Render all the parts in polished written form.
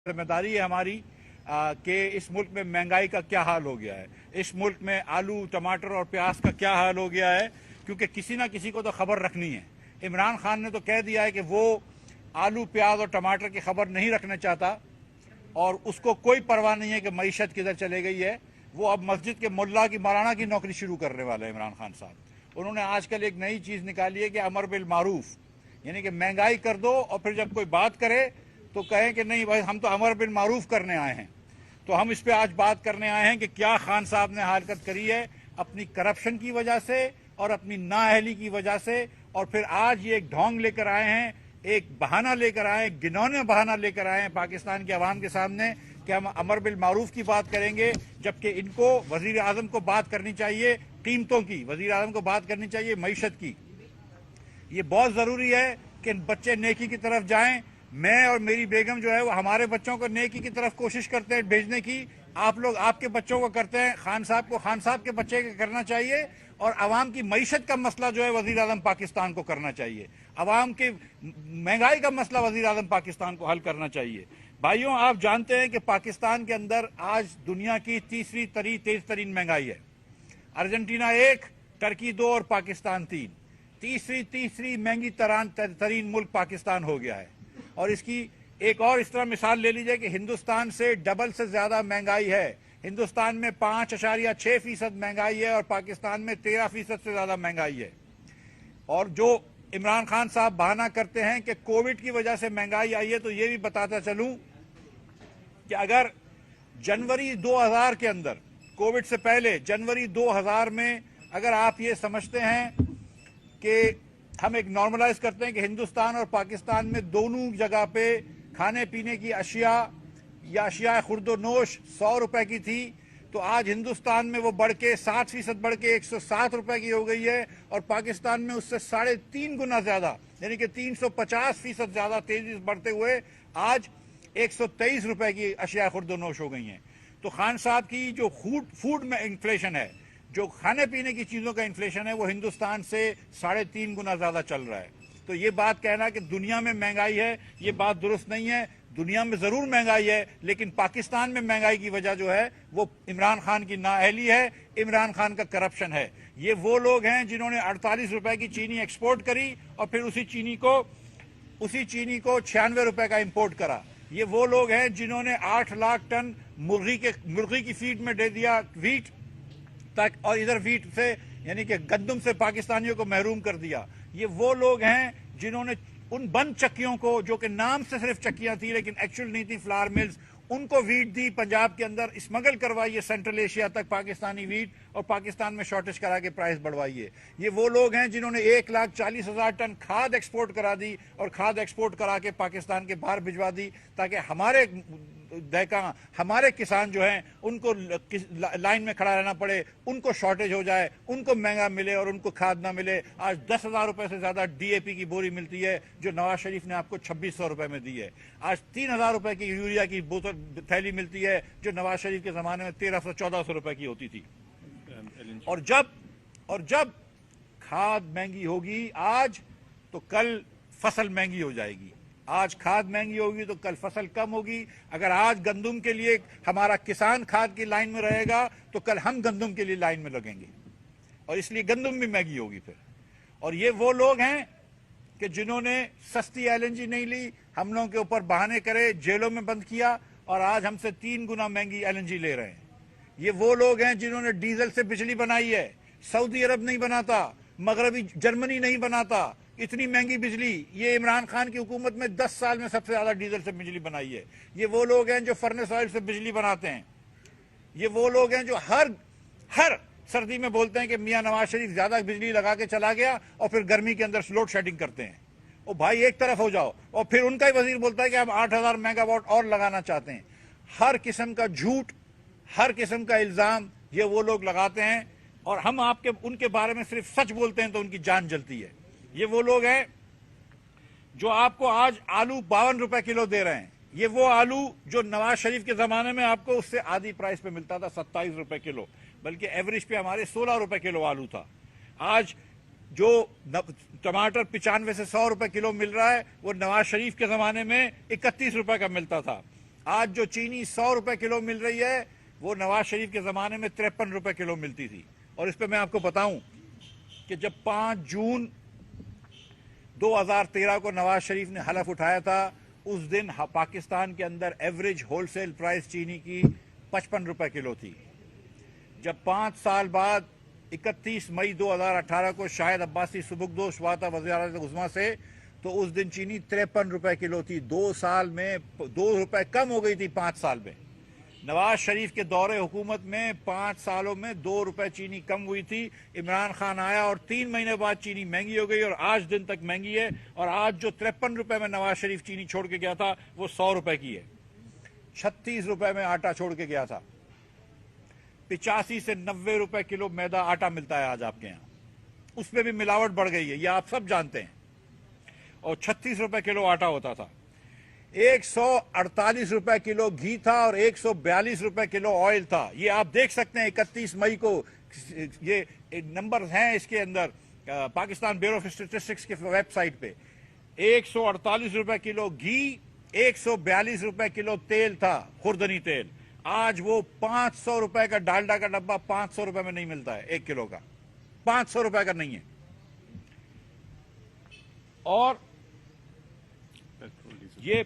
ذمہ داری ہے ہماری کہ اس ملک میں مہنگائی کا کیا حال ہو گیا ہے، اس ملک میں آلو ٹماٹر اور پیاز کا کیا حال ہو گیا ہے، کیونکہ کسی نہ کسی کو تو خبر رکھنی ہے۔ عمران خان نے تو کہہ دیا ہے کہ وہ آلو پیاز اور ٹماٹر کی خبر نہیں رکھنا چاہتا اور اس کو کوئی پرواہ نہیں ہے کہ معیشت کدھر چلے گئی ہے۔ وہ اب مسجد کے ملا کی مولانا کی نوکری شروع کرنے والا ہے عمران خان صاحب۔ انہوں نے آج کل ایک نئی چیز نکالی ہے کہ امر بالمعروف، یعنی کہ مہنگائی کر دو اور پھر جب کوئی بات کرے تو کہیں کہ نہیں بھائی ہم تو امر بالمعروف کرنے آئے ہیں۔ تو ہم اس پہ آج بات کرنے آئے ہیں کہ کیا خان صاحب نے حرکت کری ہے اپنی کرپشن کی وجہ سے اور اپنی نااہلی کی وجہ سے، اور پھر آج یہ ایک ڈھونگ لے کر آئے ہیں، ایک بہانہ لے کر آئے ہیں، گنونا بہانہ لے کر آئے ہیں پاکستان کے عوام کے سامنے کہ ہم امر بالمعروف کی بات کریں گے، جبکہ ان کو وزیر اعظم کو بات کرنی چاہیے قیمتوں کی، وزیر اعظم کو بات کرنی چاہیے معیشت کی۔ یہ بہت ضروری ہے کہ بچے نیکی کی طرف جائیں۔ میں اور میری بیگم جو ہے وہ ہمارے بچوں کو نیکی کی طرف کوشش کرتے ہیں بھیجنے کی، آپ لوگ آپ کے بچوں کو کرتے ہیں، خان صاحب کو خان صاحب کے بچے کو کرنا چاہیے، اور عوام کی معیشت کا مسئلہ جو ہے وزیر اعظم پاکستان کو کرنا چاہیے، عوام کی مہنگائی کا مسئلہ وزیر اعظم پاکستان کو حل کرنا چاہیے۔ بھائیوں، آپ جانتے ہیں کہ پاکستان کے اندر آج دنیا کی تیز ترین مہنگائی ہے۔ ارجنٹینا 1، ٹرکی 2 اور پاکستان 3۔ تیسری مہنگی ترین ملک پاکستان ہو گیا ہے۔ اور اس کی ایک اور اس طرح مثال لے لیجئے کہ ہندوستان سے ڈبل سے زیادہ مہنگائی ہے۔ ہندوستان میں 5.6% مہنگائی ہے اور پاکستان میں 13% سے زیادہ مہنگائی ہے۔ اور جو عمران خان صاحب بہانہ کرتے ہیں کہ کووڈ کی وجہ سے مہنگائی آئی ہے، تو یہ بھی بتاتا چلوں کہ اگر جنوری 2000 کے اندر، کووڈ سے پہلے جنوری 2000 میں اگر آپ یہ سمجھتے ہیں کہ ہم ایک نارملائز کرتے ہیں کہ ہندوستان اور پاکستان میں دونوں جگہ پہ کھانے پینے کی اشیاء یا اشیاء خرد و نوش 100 روپے کی تھی، تو آج ہندوستان میں وہ بڑھ کے 60% بڑھ کے 107 روپے کی ہو گئی ہے، اور پاکستان میں اس سے 3.5 گنا زیادہ، یعنی کہ 350% زیادہ تیزی سے بڑھتے ہوئے آج 123 روپے کی اشیاء خرد و نوش ہو گئی ہیں۔ تو خان صاحب کی جو فوڈ میں انفلیشن ہے، جو کھانے پینے کی چیزوں کا انفلیشن ہے، وہ ہندوستان سے 3.5 گنا زیادہ چل رہا ہے۔ تو یہ بات کہنا کہ دنیا میں مہنگائی ہے، یہ بات درست نہیں ہے۔ دنیا میں ضرور مہنگائی ہے، لیکن پاکستان میں مہنگائی کی وجہ جو ہے وہ عمران خان کی نااہلی ہے، عمران خان کا کرپشن ہے۔ یہ وہ لوگ ہیں جنہوں نے 48 روپے کی چینی ایکسپورٹ کری اور پھر اسی چینی کو 96 روپے کا امپورٹ کرا۔ یہ وہ لوگ ہیں جنہوں نے 8 لاکھ ٹن مرغی کی فیڈ میں دے دیا ویٹ، اور ادھر ویٹ سے یعنی کہ گندم سے پاکستانیوں کو محروم کر دیا۔ یہ وہ لوگ ہیں جنہوں نے ان بند چکیوں کو، جو کہ نام سے صرف چکیاں تھیں لیکن ایکچوئل نہیں تھی، فلاور ملز، ان کو ویٹ دی، پنجاب کے اندر اسمگل کروائیے سینٹرل ایشیا تک پاکستانی ویٹ، اور پاکستان میں شارٹیج کرا کے پرائس بڑھوائیے۔ یہ وہ لوگ ہیں جنہوں نے 1,40,000 ٹن کھاد ایکسپورٹ کرا دی، اور کھاد ایکسپورٹ کرا کے پاکستان کے باہر بھجوا دی، تاکہ ہمارے کسان جو ہیں ان کو لائن میں کھڑا رہنا پڑے، ان کو شارٹیج ہو جائے، ان کو مہنگا ملے اور ان کو کھاد نہ ملے۔ آج 10,000 روپے سے زیادہ ڈی اے پی کی بوری ملتی ہے، جو نواز شریف نے آپ کو 2600 روپے میں دی ہے۔ آج 3,000 روپے کی یوریا کی تھیلی ملتی ہے، جو نواز شریف کے زمانے میں 1300-1400 روپے کی ہوتی تھی۔ اور جب کھاد مہنگی ہوگی آج، تو کل فصل مہنگی ہو جائے گی۔ آج کھاد مہنگی ہوگی تو کل فصل کم ہوگی۔ اگر آج گندم کے لیے ہمارا کسان کھاد کی لائن میں رہے گا تو کل ہم گندم کے لیے لائن میں لگیں گے، اور اس لیے گندم بھی مہنگی ہوگی پھر۔ اور یہ وہ لوگ ہیں کہ جنہوں نے سستی ایل این جی نہیں لی، ہم لوگوں کے اوپر بہانے کرے، جیلوں میں بند کیا، اور آج ہم سے 3 گنا مہنگی ایل این جی لے رہے ہیں۔ یہ وہ لوگ ہیں جنہوں نے ڈیزل سے بجلی بنائی ہے، سعودی عرب نہیں بناتا، مغربی جرمنی نہیں بناتا اتنی مہنگی بجلی۔ یہ عمران خان کی حکومت میں 10 سال میں سب سے زیادہ ڈیزل سے بجلی بنائی ہے۔ یہ وہ لوگ ہیں جو فرنس آئل سے بجلی بناتے ہیں۔ یہ وہ لوگ ہیں جو ہر سردی میں بولتے ہیں کہ میاں نواز شریف زیادہ بجلی لگا کے چلا گیا، اور پھر گرمی کے اندر لوڈ شیڈنگ کرتے ہیں۔ او بھائی ایک طرف ہو جاؤ۔ اور پھر ان کا ہی وزیر بولتا ہے کہ ہم 8,000 میگا واٹ اور لگانا چاہتے ہیں۔ ہر قسم کا جھوٹ، ہر قسم کا الزام یہ وہ لوگ لگاتے ہیں، اور ہم ان کے بارے میں صرف سچ بولتے ہیں تو ان کی جان جلتی ہے۔ یہ وہ لوگ ہیں جو آپ کو آج آلو 52 روپے کلو دے رہے ہیں۔ یہ وہ آلو جو نواز شریف کے زمانے میں آپ کو اس سے آدھی پرائس پہ ملتا تھا، 27 روپے کلو، بلکہ ایوریج پہ ہمارے 16 روپے کلو آلو تھا۔ آج جو ٹماٹر 95 سے 100 روپے کلو مل رہا ہے، وہ نواز شریف کے زمانے میں 31 روپے کا ملتا تھا۔ آج جو چینی 100 روپے کلو مل رہی ہے وہ نواز شریف کے زمانے میں 53 روپے کلو ملتی تھی. اور اس پہ میں آپ کو بتاؤں کہ جب 5 جون 2013 کو نواز شریف نے حلف اٹھایا تھا اس دن پاکستان کے اندر ایوریج ہول سیل پرائس چینی کی 55 روپے کلو تھی. جب 5 سال بعد 31 مئی 2018 کو شاہد عباسی سبکدوش ہوا تھا وزیر اعظم عظمیٰ سے تو اس دن چینی 53 روپے کلو تھی. 2 سال میں 2 روپے کم ہو گئی تھی 5 سال میں. نواز شریف کے دور حکومت میں 5 سالوں میں 2 روپے چینی کم ہوئی تھی. عمران خان آیا اور 3 مہینے بعد چینی مہنگی ہو گئی اور آج دن تک مہنگی ہے. اور آج جو 53 روپے میں نواز شریف چینی چھوڑ کے گیا تھا وہ 100 روپے کی ہے. 36 روپے میں آٹا چھوڑ کے گیا تھا. 85 سے 90 روپے کلو میدا آٹا ملتا ہے آج آپ کے یہاں. اس میں بھی ملاوٹ بڑھ گئی ہے یہ آپ سب جانتے ہیں. اور 36 روپے کلو آٹا ہوتا تھا. 148 روپے کلو گھی تھا اور 142 روپے کلو آئل تھا. یہ آپ دیکھ سکتے ہیں 31 مئی کو یہ نمبر ہیں اس کے اندر پاکستان بیورو آف اسٹیٹسٹکس کے ویب سائٹ پہ. 148 روپے کلو گھی 142 روپے کلو تیل تھا خوردنی تیل. آج وہ 500 روپے کا ڈالڈا کا ڈبہ 500 روپے میں نہیں ملتا ہے 1 کلو کا. 500 روپے کا نہیں ہے. اور یہ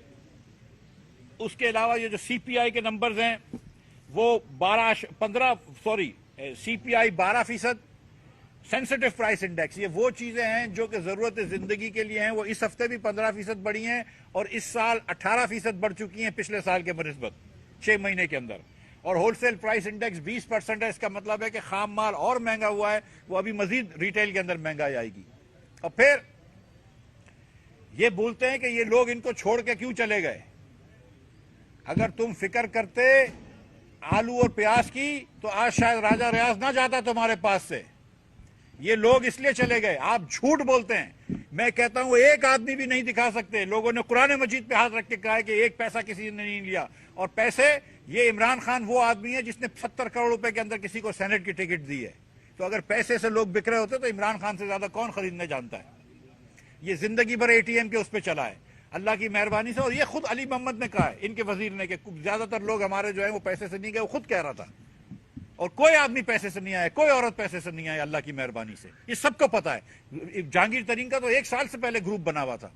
اس کے علاوہ یہ جو سی پی آئی کے نمبرز ہیں وہ 12% سینسٹیو پرائس انڈیکس. یہ وہ چیزیں ہیں جو کہ ضرورت زندگی کے لیے ہیں. وہ اس ہفتے بھی 15% بڑھی ہیں اور اس سال 18% بڑھ چکی ہیں پچھلے سال کے بنسبت 6 مہینے کے اندر. اور ہول سیل پرائس انڈیکس 20% ہے. اس کا مطلب ہے کہ خام مال اور مہنگا ہوا ہے. وہ ابھی مزید ریٹیل کے اندر مہنگائی آئے گی. اور پھر یہ بولتے ہیں کہ یہ لوگ ان کو چھوڑ کے کیوں چلے گئے. اگر تم فکر کرتے آلو اور پیاز کی تو آج شاید راجہ ریاض نہ جاتا تمہارے پاس سے. یہ لوگ اس لیے چلے گئے. آپ جھوٹ بولتے ہیں. میں کہتا ہوں ایک آدمی بھی نہیں دکھا سکتے. لوگوں نے قرآن مجید پہ ہاتھ رکھ کے کہا ہے کہ ایک پیسہ کسی نے نہیں لیا. اور پیسے یہ عمران خان وہ آدمی ہے جس نے 70 کروڑ روپے کے اندر کسی کو سینٹ کی ٹکٹ دی ہے. تو اگر پیسے سے لوگ بک رہے ہوتے تو عمران خان سے زیادہ کون خریدنے جانتا ہے. یہ زندگی بھر اے ٹی ایم کے اس پہ چلا ہے اللہ کی مہربانی سے. اور یہ خود علی محمد نے کہا ہے ان کے وزیر نے کہ زیادہ تر لوگ ہمارے جو ہیں وہ پیسے سے نہیں گئے. وہ خود کہہ رہا تھا. اور کوئی آدمی پیسے سے نہیں آیا, کوئی عورت پیسے سے نہیں آئی اللہ کی مہربانی سے. یہ سب کو پتا ہے. جہانگیر ترین کا تو 1 سال سے پہلے گروپ بنا ہوا تھا.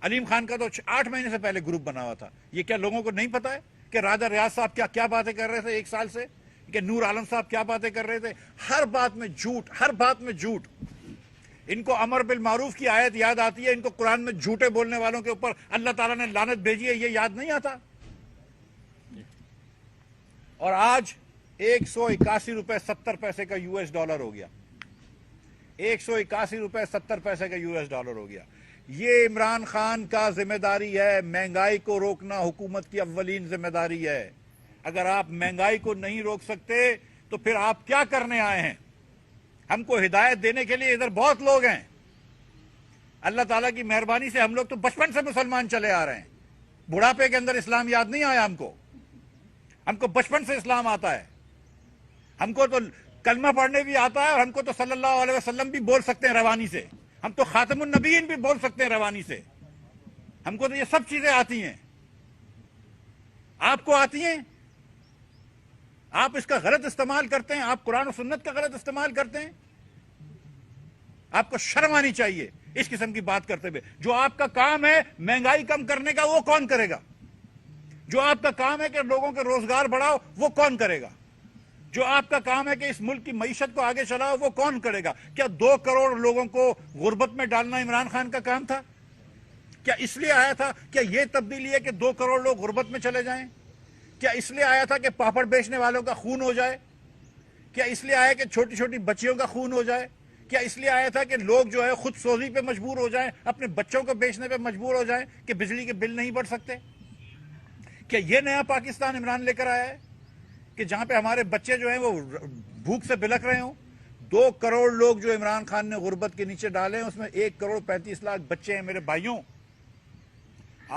علیم خان کا تو 8 مہینے سے پہلے گروپ بنا ہوا تھا. یہ کیا لوگوں کو نہیں پتا ہے کہ راجہ ریاض صاحب کیا باتیں کر رہے تھے 1 سال سے, کہ نور عالم صاحب کیا باتیں کر رہے تھے. ہر بات میں جھوٹ, ہر بات میں جھوٹ. ان کو امر بالمعروف کی آیت یاد آتی ہے. ان کو قرآن میں جھوٹے بولنے والوں کے اوپر اللہ تعالیٰ نے لعنت بھیجی ہے, یہ یاد نہیں آتا. اور آج 181 روپے 70 پیسے کا US ڈالر ہو گیا. 181 روپے 70 پیسے کا US ڈالر ہو گیا. یہ عمران خان کا ذمہ داری ہے. مہنگائی کو روکنا حکومت کی اولین ذمہ داری ہے. اگر آپ مہنگائی کو نہیں روک سکتے تو پھر آپ کیا کرنے آئے ہیں. ہم کو ہدایت دینے کے لیے ادھر بہت لوگ ہیں. اللہ تعالیٰ کی مہربانی سے ہم لوگ تو بچپن سے مسلمان چلے آ رہے ہیں. بڑھاپے کے اندر اسلام یاد نہیں آیا ہم کو بچپن سے اسلام آتا ہے. ہم کو تو کلمہ پڑھنے بھی آتا ہے اور ہم کو تو صلی اللہ علیہ وسلم بھی بول سکتے ہیں روانی سے. ہم تو خاتم النبیین بھی بول سکتے ہیں روانی سے. ہم کو تو یہ سب چیزیں آتی ہیں. آپ کو آتی ہیں؟ آپ اس کا غلط استعمال کرتے ہیں. آپ قرآن و سنت کا غلط استعمال کرتے ہیں. آپ کو شرم آنی چاہیے اس قسم کی بات کرتے ہوئے. جو آپ کا کام ہے مہنگائی کم کرنے کا وہ کون کرے گا. جو آپ کا کام ہے کہ لوگوں کے روزگار بڑھاؤ وہ کون کرے گا. جو آپ کا کام ہے کہ اس ملک کی معیشت کو آگے چلاؤ وہ کون کرے گا. کیا 2 کروڑ لوگوں کو غربت میں ڈالنا عمران خان کا کام تھا؟ کیا اس لیے آیا تھا؟ کیا یہ تبدیلی ہے کہ 2 کروڑ لوگ غربت میں چلے جائیں؟ کیا اس لیے آیا تھا کہ پاپڑ بیچنے والوں کا خون ہو جائے؟ کیا اس لیے آیا کہ چھوٹی چھوٹی بچیوں کا خون ہو جائے؟ کیا اس لیے آیا تھا کہ لوگ جو ہے خود سوزی پہ مجبور ہو جائیں, اپنے بچوں کو بیچنے پہ مجبور ہو جائیں کہ بجلی کے بل نہیں بڑھ سکتے؟ کیا یہ نیا پاکستان عمران لے کر آیا ہے کہ جہاں پہ ہمارے بچے جو ہیں وہ بھوک سے بلک رہے ہوں؟ 2 کروڑ لوگ جو عمران خان نے غربت کے نیچے ڈالے ہیں اس میں 1 کروڑ 35 لاکھ بچے ہیں میرے بھائیوں.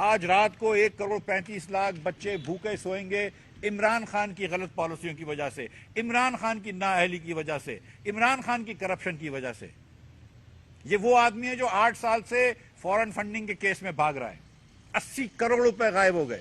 آج رات کو 1 کروڑ 35 لاکھ بچے بھوکے سوئیں گے عمران خان کی غلط پالیسیوں کی وجہ سے, عمران خان کی نااہلی کی وجہ سے, عمران خان کی کرپشن کی وجہ سے. یہ وہ آدمی ہے جو 8 سال سے فورن فنڈنگ کے کیس میں بھاگ رہا ہے. 80 کروڑ روپے غائب ہو گئے.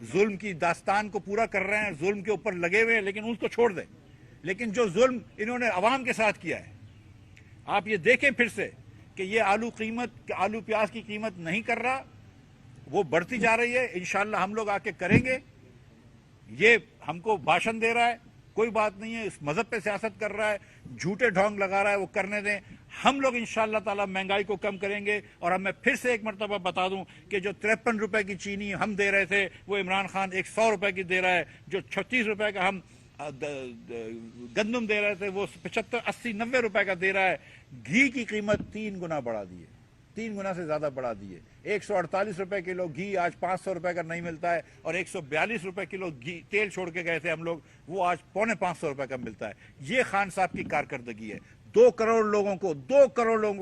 ظلم کی داستان کو پورا کر رہے ہیں, ظلم کے اوپر لگے ہوئے ہیں, لیکن اس کو چھوڑ دیں. لیکن جو ظلم انہوں نے عوام کے ساتھ کیا ہے, آپ یہ دیکھیں پھر سے کہ یہ آلو پیاز کی قیمت نہیں کر رہا, وہ بڑھتی جا رہی ہے. انشاءاللہ ہم لوگ آ کے کریں گے. یہ ہم کو بھاشن دے رہا ہے, کوئی بات نہیں ہے, اس مذہب پہ سیاست کر رہا ہے, جھوٹے ڈھونگ لگا رہا ہے, وہ کرنے دیں. ہم لوگ انشاءاللہ تعالی مہنگائی کو کم کریں گے. اور ہم میں پھر سے ایک مرتبہ بتا دوں کہ جو 53 روپے کی چینی ہم دے رہے تھے, وہ عمران خان 100 روپے کی دے رہا ہے. جو 36 روپے کا ہم گندم دے رہے تھے, وہ 75 80 90 روپے کا دے رہا ہے. گھی کی قیمت 3 گنا بڑھا دی ہے, 3 گنا سے زیادہ بڑھا دی ہے. 148 روپے کلو گھی آج 500 روپے کا نہیں ملتا ہے, اور 142 روپے کلو گھی تیل چھوڑ کے گئے تھے ہم لوگ, وہ آج 450 روپے کا ملتا ہے. یہ خان صاحب کی کارکردگی ہے. 2 کروڑ لوگوں کو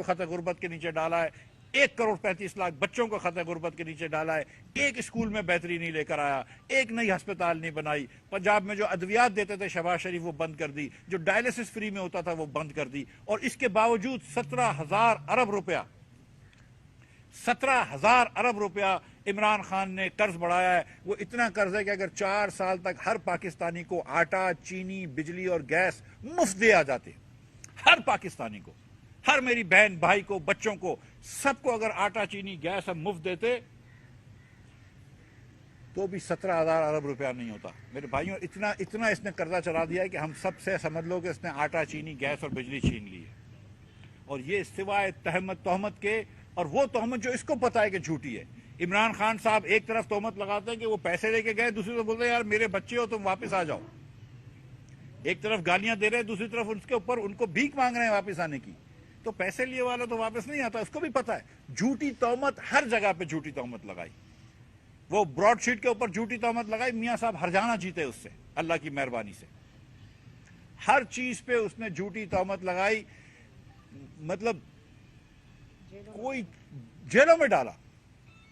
خطۂ غربت کے نیچے ڈالا ہے. 1 کروڑ 35 لاکھ بچوں کو خطۂ غربت کے نیچے ڈالا ہے. ایک اسکول میں بہتری نہیں لے کر آیا, ایک نئی ہسپتال نہیں بنائی. پنجاب میں جو ادویات دیتے تھے شہباز شریف, وہ بند کر دی. جو ڈائلسس فری میں ہوتا تھا وہ بند کر دی. اور اس کے باوجود 17,000 ارب روپیہ عمران خان نے قرض بڑھایا ہے. وہ اتنا قرض ہے کہ اگر 4 سال تک ہر پاکستانی کو آٹا, چینی, بجلی اور گیس مفت دے آ جاتے, ہر پاکستانی کو, ہر میری بہن بھائی کو, بچوں کو, سب کو اگر آٹا, چینی, گیس ہم مفت دیتے تو بھی 17,000 ارب روپیہ نہیں ہوتا. میرے بھائیوں, اتنا اس نے قرضہ چلا دیا ہے کہ ہم سب سے سمجھ لو کہ اس نے آٹا, چینی, گیس اور بجلی چھین لی ہے. اور یہ سوائے تہمت کے, اور وہ تہمت جو اس کو پتا ہے کہ جھوٹی ہے. عمران خان صاحب ایک طرف تہمت لگاتے ہیں کہ وہ پیسے لے کے گئے, دوسری طرف بولتے ہیں یار میرے بچے ہو تم واپس آ جاؤ. ایک طرف گالیاں دے رہے, دوسری طرف اس کے اوپر ان کو بھیک مانگ رہے ہیں واپس آنے کی. تو پیسے لیے والا تو واپس نہیں آتا, اس کو بھی پتا ہے. جھوٹی تہمت ہر جگہ پہ جھوٹی تہمت لگائی. وہ براڈ شیٹ کے اوپر جھوٹی تہمت لگائی, میاں صاحب ہر جانا جیتے اس سے, اللہ کی مہربانی سے. ہر چیز پہ اس نے جھوٹی تہمت لگائی. مطلب کوئی جیلوں میں ڈالا,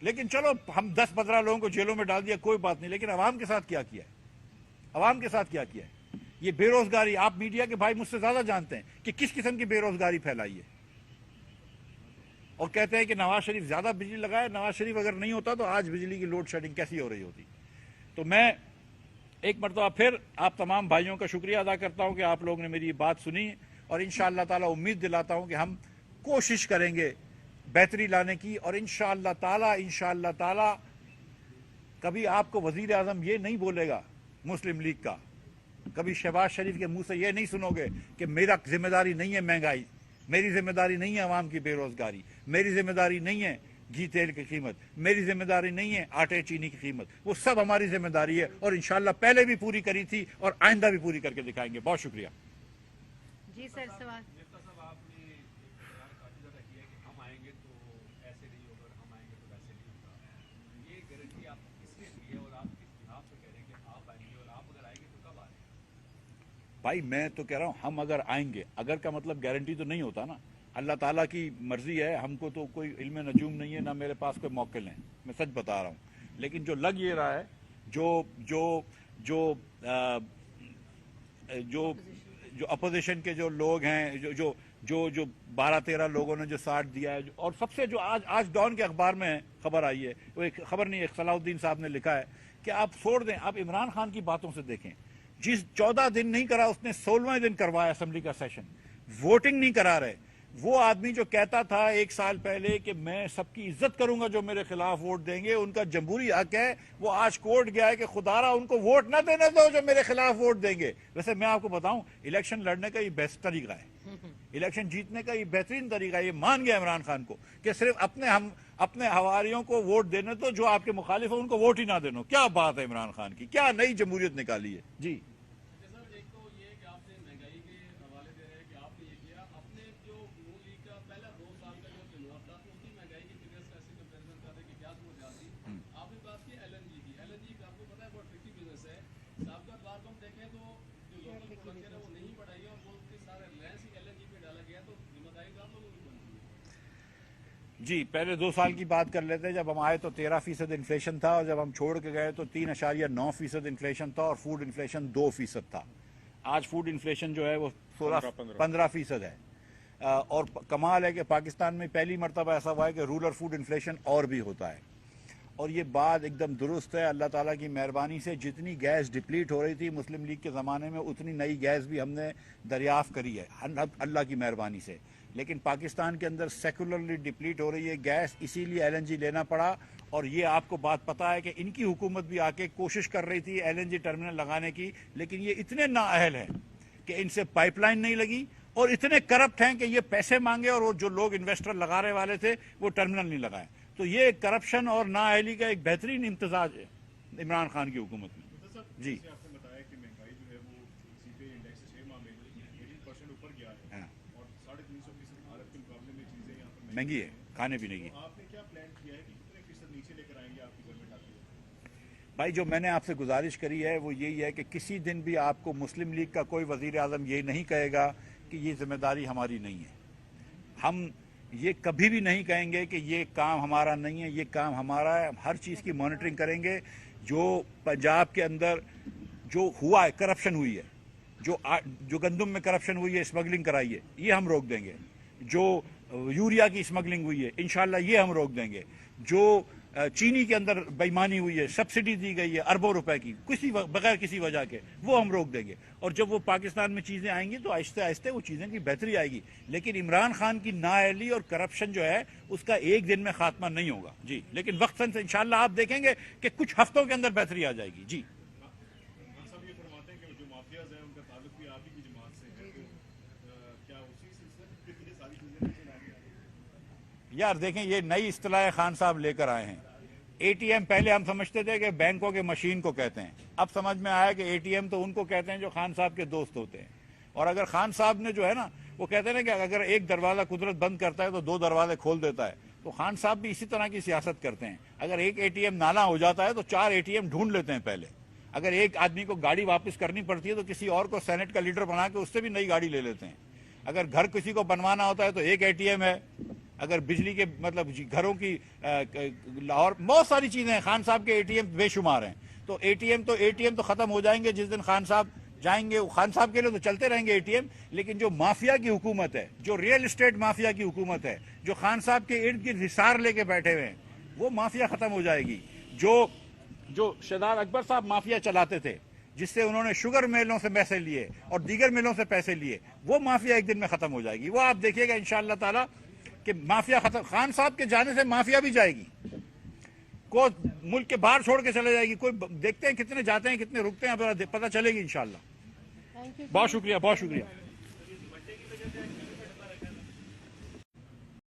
لیکن چلو ہم 10-15 لوگوں کو جیلوں میں ڈال دیا, کوئی بات نہیں. لیکن عوام کے ساتھ کیا کیا ہے, عوام کے ساتھ کیا کیا ہے. یہ بے روزگاری, آپ میڈیا کے بھائی مجھ سے زیادہ جانتے ہیں کہ کس قسم کی بے روزگاری پھیلائی ہے. اور کہتے ہیں کہ نواز شریف زیادہ بجلی لگائے. نواز شریف اگر نہیں ہوتا تو آج بجلی کی لوڈ شیڈنگ کیسی ہو رہی ہوتی. تو میں ایک مرتبہ پھر آپ تمام بھائیوں کا شکریہ ادا کرتا ہوں کہ آپ لوگوں نے میری یہ بات سنی, اور انشاءاللہ تعالی امید دلاتا ہوں کہ ہم کوشش کریں گے بہتری لانے کی. اور انشاءاللہ تعالی کبھی آپ کو وزیر اعظم یہ نہیں بولے گا مسلم لیگ کا, کبھی شہباز شریف کے منہ سے یہ نہیں سنو گے کہ میرا ذمہ داری نہیں ہے مہنگائی, میری ذمہ داری نہیں ہے عوام کی بے روزگاری, میری ذمہ داری نہیں ہے گھی تیل کی قیمت, میری ذمہ داری نہیں ہے آٹے چینی کی قیمت. وہ سب ہماری ذمہ داری ہے, اور انشاءاللہ پہلے بھی پوری کری تھی اور آئندہ بھی پوری کر کے دکھائیں گے. بہت شکریہ. جی سر, سوال. بھائی میں تو کہہ رہا ہوں ہم اگر آئیں گے, اگر کا مطلب گارنٹی تو نہیں ہوتا نا. اللہ تعالیٰ کی مرضی ہے, ہم کو تو کوئی علم نجوم نہیں ہے, نہ میرے پاس کوئی موکل ہیں, میں سچ بتا رہا ہوں. لیکن جو لگ یہ رہا ہے, جو اپوزیشن کے جو لوگ ہیں, جو 12-13 لوگوں نے جو ساتھ دیا ہے, اور سب سے جو آج ڈان کے اخبار میں خبر آئی ہے, وہ ایک خبر نہیں, ایک صلاح الدین صاحب نے لکھا ہے کہ آپ چھوڑ دیں, آپ عمران خان کی باتوں سے دیکھیں. جس 14 دن نہیں کرا اس نے 16ویں دن کروایا اسمبلی کا سیشن. ووٹنگ نہیں کرا رہے. وہ آدمی جو کہتا تھا 1 سال پہلے کہ میں سب کی عزت کروں گا جو میرے خلاف ووٹ دیں گے, ان کا جمہوری حق ہے, وہ آج کورٹ گیا ہے کہ خدارا ان کو ووٹ نہ دینے دو جو میرے خلاف ووٹ دیں گے. ویسے میں آپ کو بتاؤں, الیکشن لڑنے کا یہ بیسٹ طریقہ ہے, الیکشن جیتنے کا یہ بہترین طریقہ ہے. یہ مان گیا عمران خان کو کہ صرف اپنے حواریوں کو ووٹ دینے تو, جو آپ کے مخالف ہیں ان کو ووٹ ہی نہ دینا. کیا بات ہے عمران خان کی, کیا نئی جمہوریت نکالی ہے. جی جی, پہلے 2 سال کی بات کر لیتے ہیں. جب ہم آئے تو 13% انفلیشن تھا, اور جب ہم چھوڑ کے گئے تو 3.9% انفلیشن تھا, اور فوڈ انفلیشن 2% تھا. آج فوڈ انفلیشن جو ہے وہ 15% ہے. اور کمال ہے کہ پاکستان میں پہلی مرتبہ ایسا ہوا ہے کہ رورل فوڈ انفلیشن اور بھی ہوتا ہے. اور یہ بات ایک دم درست ہے. اللہ تعالیٰ کی مہربانی سے جتنی گیس ڈپلیٹ ہو رہی تھی مسلم لیگ کے زمانے میں اتنی نئی گیس بھی ہم نے دریافت کری ہے اللہ کی مہربانی سے. لیکن پاکستان کے اندر سیکولرلی ڈپلیٹ ہو رہی ہے گیس, اسی لیے ایل این جی لینا پڑا. اور یہ آپ کو بات پتہ ہے کہ ان کی حکومت بھی آ کے کوشش کر رہی تھی ایل این جی ٹرمینل لگانے کی, لیکن یہ اتنے نااہل ہیں کہ ان سے پائپ لائن نہیں لگی, اور اتنے کرپٹ ہیں کہ یہ پیسے مانگے اور وہ جو لوگ انویسٹر لگانے والے تھے وہ ٹرمینل نہیں لگائے. تو یہ کرپشن اور نااہلی کا ایک بہترین امتزاج ہے عمران خان کی حکومت میں. جی آپ نے بتایا کہ مہنگائی جو ہے وہ سی پی آئی انڈیکس 6 ماہ میں 18% اوپر گیا ہے اور 350% عالم کے مقابلے میں چیزیں یہاں پر مہنگی ہے کھانے پینے کی. آپ نے کیا پلان کیا ہے کہ کتنے فیصد نیچے لے کر آئیں گے آپ کی گورنمنٹ آتی ہے؟ بھائی جو میں نے آپ سے گزارش کری ہے وہ یہی ہے کہ کسی دن بھی آپ کو مسلم لیگ کا کوئی وزیر اعظم یہ نہیں کہے گا کہ یہ ذمہ داری ہماری نہیں ہے. ہم یہ کبھی بھی نہیں کہیں گے کہ یہ کام ہمارا نہیں ہے, یہ کام ہمارا ہے. ہم ہر چیز کی مانیٹرنگ کریں گے. جو پنجاب کے اندر جو ہوا ہے, کرپشن ہوئی ہے, جو گندم میں کرپشن ہوئی ہے, اسمگلنگ کرائی ہے, یہ ہم روک دیں گے. جو یوریا کی اسمگلنگ ہوئی ہے انشاءاللہ یہ ہم روک دیں گے. جو چینی کے اندر بےایمانی ہوئی ہے, سبسڈی دی گئی ہے اربوں روپے کی بغیر کسی وجہ کے, وہ ہم روک دیں گے. اور جب وہ پاکستان میں چیزیں آئیں گی تو آہستہ آہستہ وہ چیزیں کی بہتری آئے گی. لیکن عمران خان کی نااہلی اور کرپشن جو ہے اس کا ایک دن میں خاتمہ نہیں ہوگا. جی لیکن وقتاً سے انشاءاللہ آپ دیکھیں گے کہ کچھ ہفتوں کے اندر بہتری آ جائے گی. جی صاحب یہ فرماتے ہیں کہ جو مافیاز ہیں ان کا تعلق بھی آپ ہی کی جماعت سے ہے, تو کیا اسی سلسلے میں یہ ساری چیزیں نیچے لا رہی ہیں؟ یار دیکھیں یہ نئی اصطلاح خان صاحب لے کر آئے ہیں. اے ٹی ایم پہلے ہم سمجھتے تھے کہ بینکوں کے مشین کو کہتے ہیں, اب سمجھ میں آیا کہ اے ٹی ایم تو ان کو کہتے ہیں جو خان صاحب کے دوست ہوتے ہیں. اور اگر خان صاحب نے جو ہے نا وہ کہتے ہیں کہ اگر ایک دروازہ قدرت بند کرتا ہے تو 2 دروازے کھول دیتا ہے, تو خان صاحب بھی اسی طرح کی سیاست کرتے ہیں. اگر ایک اے ٹی ایم نالا ہو جاتا ہے تو 4 اے ٹی ایم ڈھونڈ لیتے ہیں پہلے. اگر ایک آدمی کو گاڑی واپس کرنی پڑتی ہے تو کسی اور کو سینٹ کا لیڈر بنا کے اس سے بھی نئی گاڑی لے لیتے ہیں. اگر گھر کسی کو بنوانا ہوتا ہے تو ایک اے ٹی ایم ہے. اگر بجلی کے مطلب گھروں کی اور بہت ساری چیزیں ہیں, خان صاحب کے اے ٹی ایم بے شمار ہیں. تو اے ٹی ایم تو ختم ہو جائیں گے جس دن خان صاحب جائیں گے. خان صاحب کے لیے تو چلتے رہیں گے اے ٹی ایم, لیکن جو مافیا کی حکومت ہے, جو ریئل اسٹیٹ مافیا کی حکومت ہے, جو خان صاحب کے ارد گرد حصار لے کے بیٹھے ہوئے ہیں, وہ مافیا ختم ہو جائے گی. جو شہزاد اکبر صاحب مافیا چلاتے تھے جس سے انہوں نے شوگر میلوں سے پیسے لیے اور دیگر میلوں سے پیسے لیے, وہ مافیا ایک دن میں ختم ہو جائے گی. وہ آپ دیکھیے گا انشاءاللہ تعالی کہ مافیا ختم. خان صاحب کے جانے سے مافیا بھی جائے گی, کو ملک کے باہر چھوڑ کے چلے جائے گی. کوئی دیکھتے ہیں کتنے جاتے ہیں کتنے رکتے ہیں, پتہ چلے گی انشاءاللہ. بہت شکریہ, بہت شکریہ.